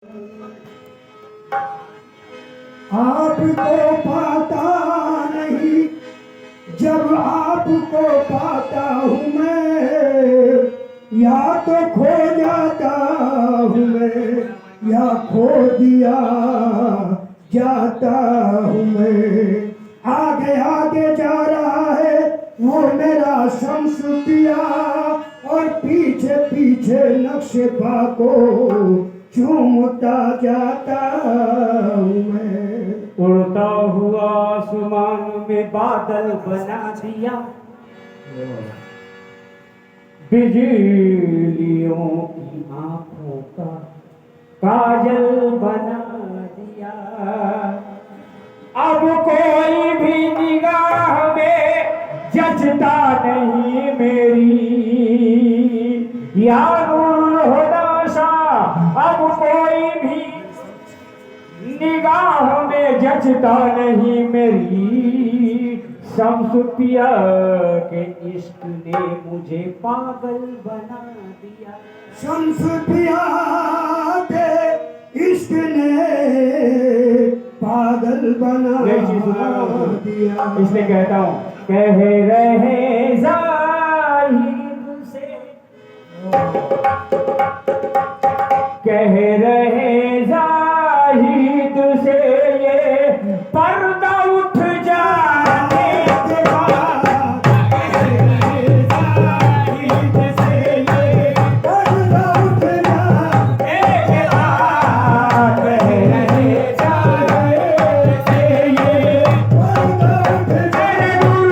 आपको पाता नहीं जब आपको पाता हूँ मैं, या तो खो जाता हूँ मैं या खो दिया जाता हूँ मैं। आगे आगे जा रहा है वो मेरा शम्स पिया, और पीछे पीछे नक्शे पा को चूमता जाता हूँ मैं। उड़ता हुआ आसमान में बादल बना दिया, बिजलियों की आंखों का काजल बना दिया। अब कोई भी निगाह में जचता नहीं मेरी, या नूरुल हुदा शाह। अब कोई भी निगाह में जचता नहीं मेरी, शम्स पिया के इश्क ने मुझे पागल बना दिया। शम्स पिया के इश्क ने पागल बना दिया। इसलिए कहता हूँ, कह रहे ज़ाहिद से, कह रहे ज़ाहिद से ये पर्दा उठ जाने के बाद, कह रहे ज़ाहिद से ये पर्दा उठ जाने के बाद, कह रहे ज़ाहिद से ये पर्दा उठ जाने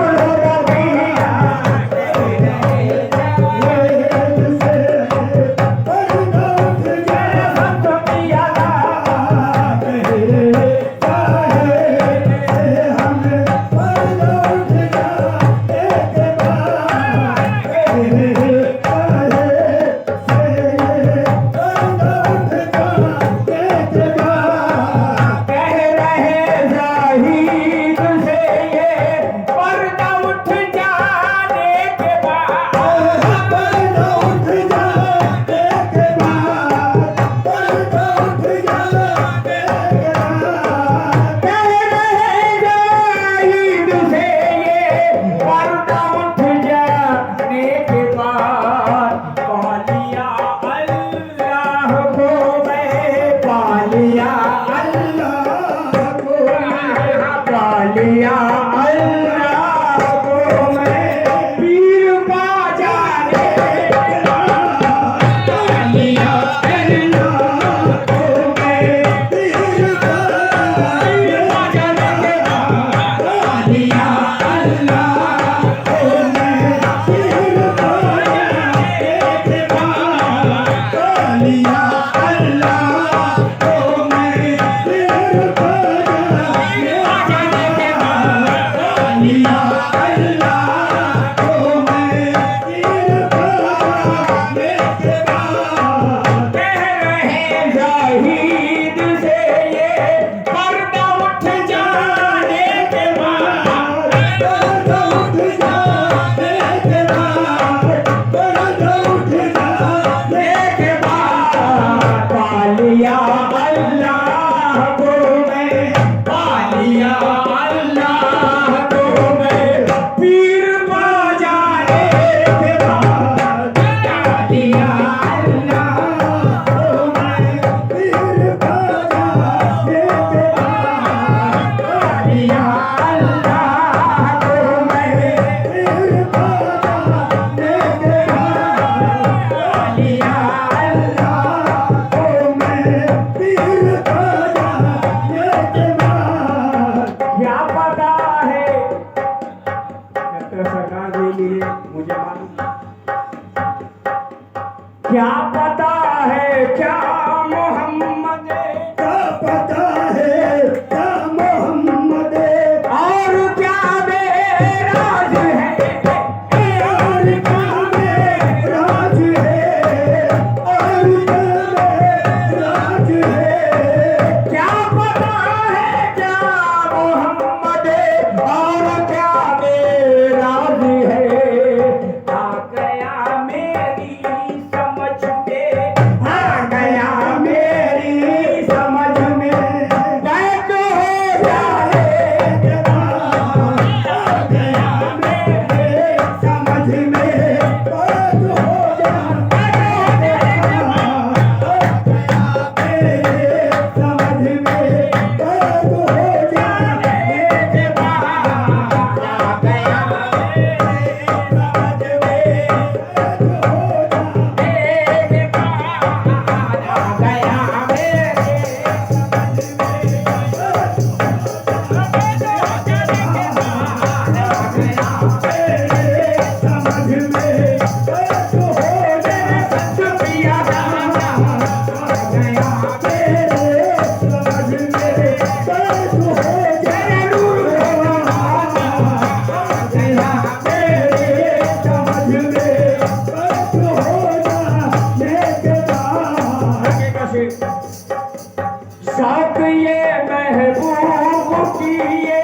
शौक ये महबूब की ये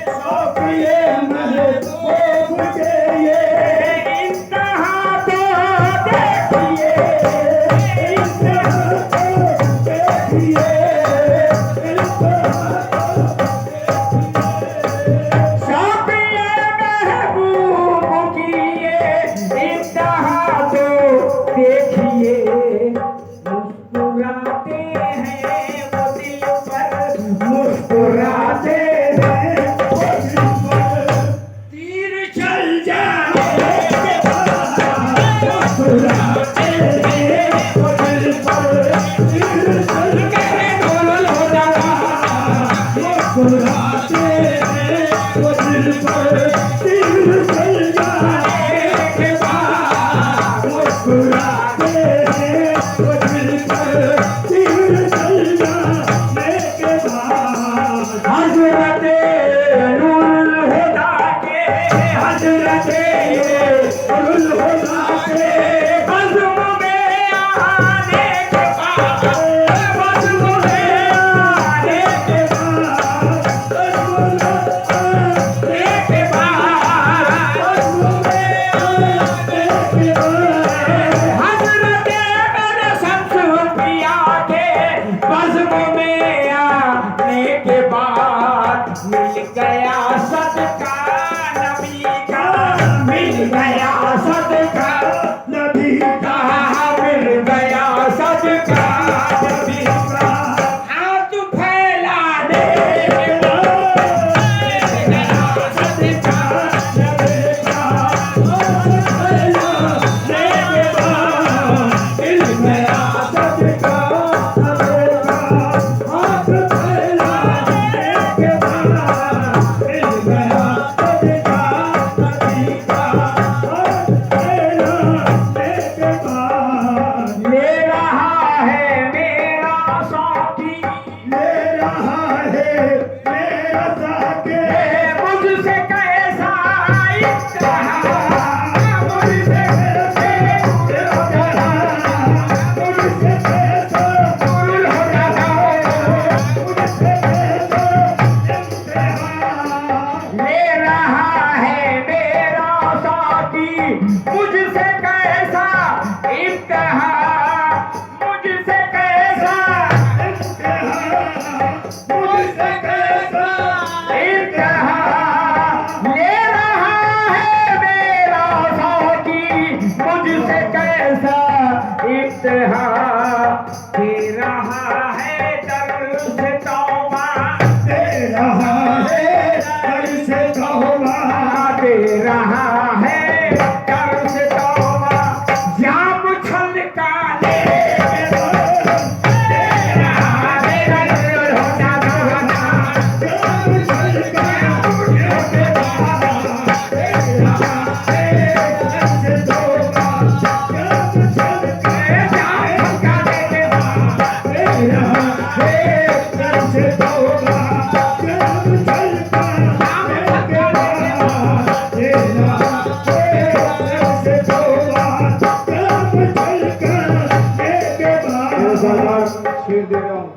शौक ये महबूब के ये इंतहा तो देखिए इंतहा तो देखिए शौक ये महबूब की ये इंतहा तो देखिए मुस्कुराते हैं वो दिल पर मुस्कुराते हैं तीर चल जाए मुस्कुराते हैं वो दिल पर तीर चल कहने ढोल हो जाता मुस्कुराते हैं वो दिल पर तीर चल जाने के बाद मुस्कुराते हैं वो दिल पर तीर चल जाने के बाद हजरत नूरुल हुदा के हजरत अरुल खुदा के बज़्म में आने के बाद बज़्म में आने के के बाद हजरत मेरे शम्स पिया के बज़्म में आने के बाद मिल गया सदका नबी का मिल गया सदका नबी का मिल गया सदका नबी का हाथ फैला दे मिल गया सदका नबी का हाथ फैलाने के बाद मिल गया सदका नबी का हाथ फैलाने के बाद मिल गया सदका नबी का हाथ फैलाने के बाद ले रहा है मेरा साथी ले रहा है मेरा साके मुझसे कैसा इश्क़ मुझसे कैसे इश्क़ मुझसे कैसे नूरुल हुदा का मुझसे कैसे इम्तिहान ले रहा है मेरा साथी मुझसे कैसा इम्तिहान मुझसे कैसा इम्तिहान मुझसे कैसा इम्तिहान ले रहा है मेरा साथी मुझसे कैसा इम्तिहान दे रहा है दर्द तौबा दे रहा है कैसे तौबा दे रहा है दर्द तौबा जाम छलका ले दे रहा है नूरुल हुदा का शेर दे रहा हूँ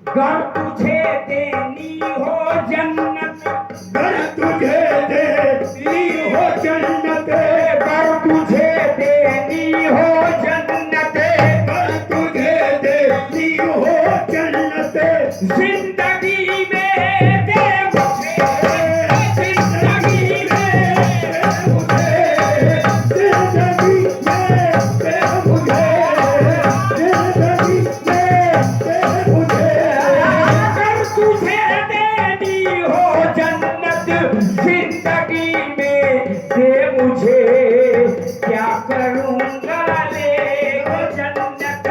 गर तुझे देनी हो जन्नत घर तुझे देती हो जन्नत गर तुझे देनी हो जन्नत घर तुझे देती हो जन्नत जिंदगी में दे मुझे जिंदगी में अगर तुझे देनी हो जन्नत जिंदगी में दे मुझे क्या करूँगा ले वो जन्नत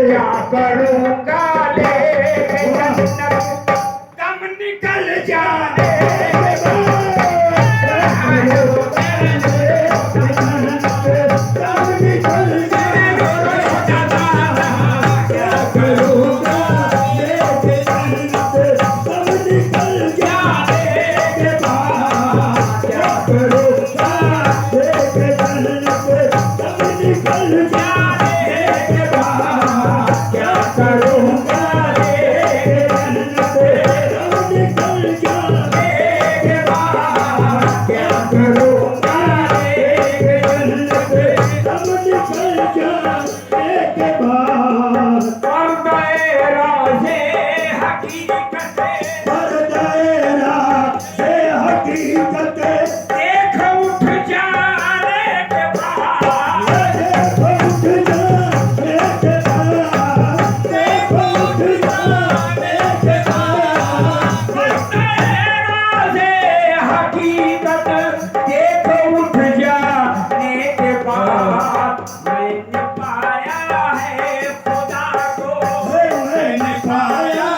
क्या करूँगा ले जन्नत दम निकल जाने करो लेके जन्नत सब निकल जा मैंने पाया है खुदा को, मैंने पाया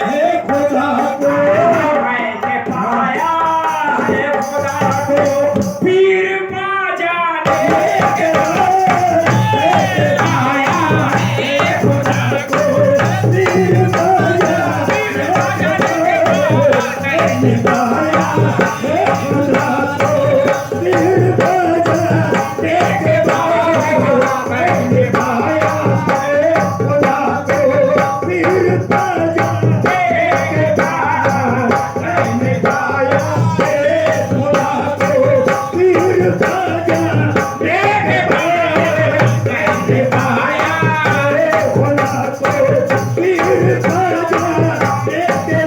है खुदा को, मैंने पाया है खुदा को, पीर बाजाने के पाया है खुदा को, पीर बाजाने मैंने पाया है खुदा को, पीर बाजाने के मैंने पाया है खुदा को, पीर बाजाने के मैंने पाया है खुदा को, पीर बाजाने के मैंने पाया है खुदा को, पीर बाजाने के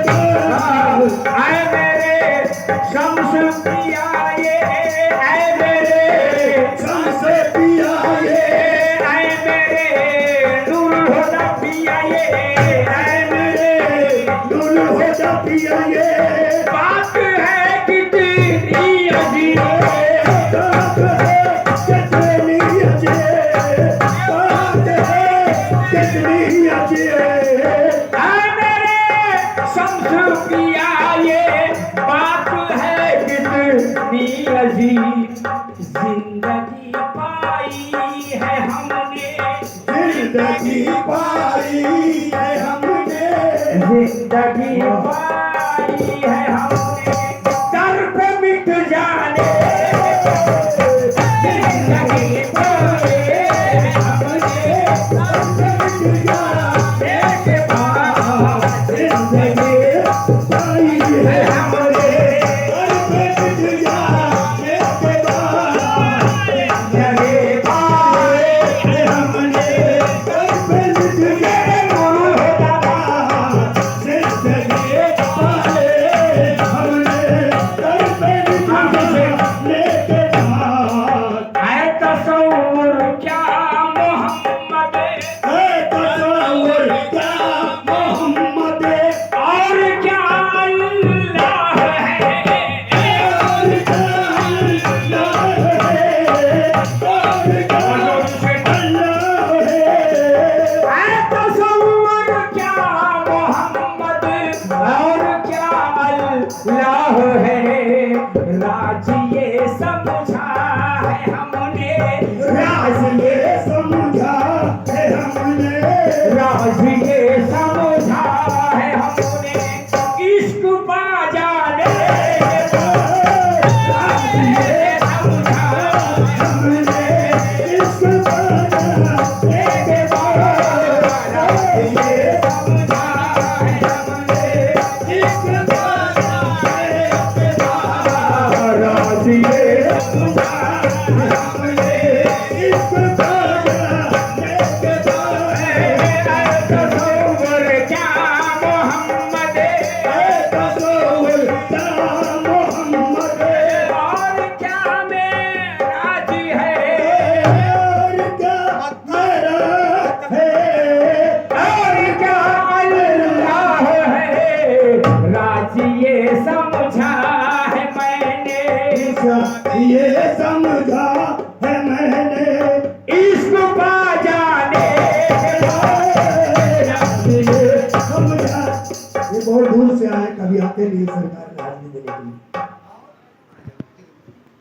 आए मेरे शम्स पिया ये, आए मेरे सबसे पिया ये, आए मेरे नूर होना पिया ये, आए मेरे दूर हो जा पिया ये, बात है कितनी अजीब, बात है कितनी अजीब, बात है कितनी अजीब, आए मेरे शम्स पिया ये, बात है कितनी अजीब, जिंदगी पाई है हमने, जिंदगी पाई है हमने, जिंदगी पाई है हमने, दर पे मिट जाने, जिंदगी पाई है हमने, के बाद जिंदगी पाई है हमने, जिंदगी पाई है हमने, है तसव्वुर क्या मोहम्मद, और क्या अल्लाह है, है तसव्वुर क्या मोहम्मद, और क्या अल्लाह है, राजिए समझा है हमने, राजिए समझा है हमने, इश्क पा जाने, राजिए समझा के बाद, राजिए समझा है हमने, राजिए समझा तसव्वुर क्या मोहम्मद, और क्या मेराज है, और क्या अल्लाह है, राजिए समझा है मैंने, ये समझा है मैंने, इश्क पा जाने के बाद, ये बहुत दूर से आए, कभी आते नहीं सरकार।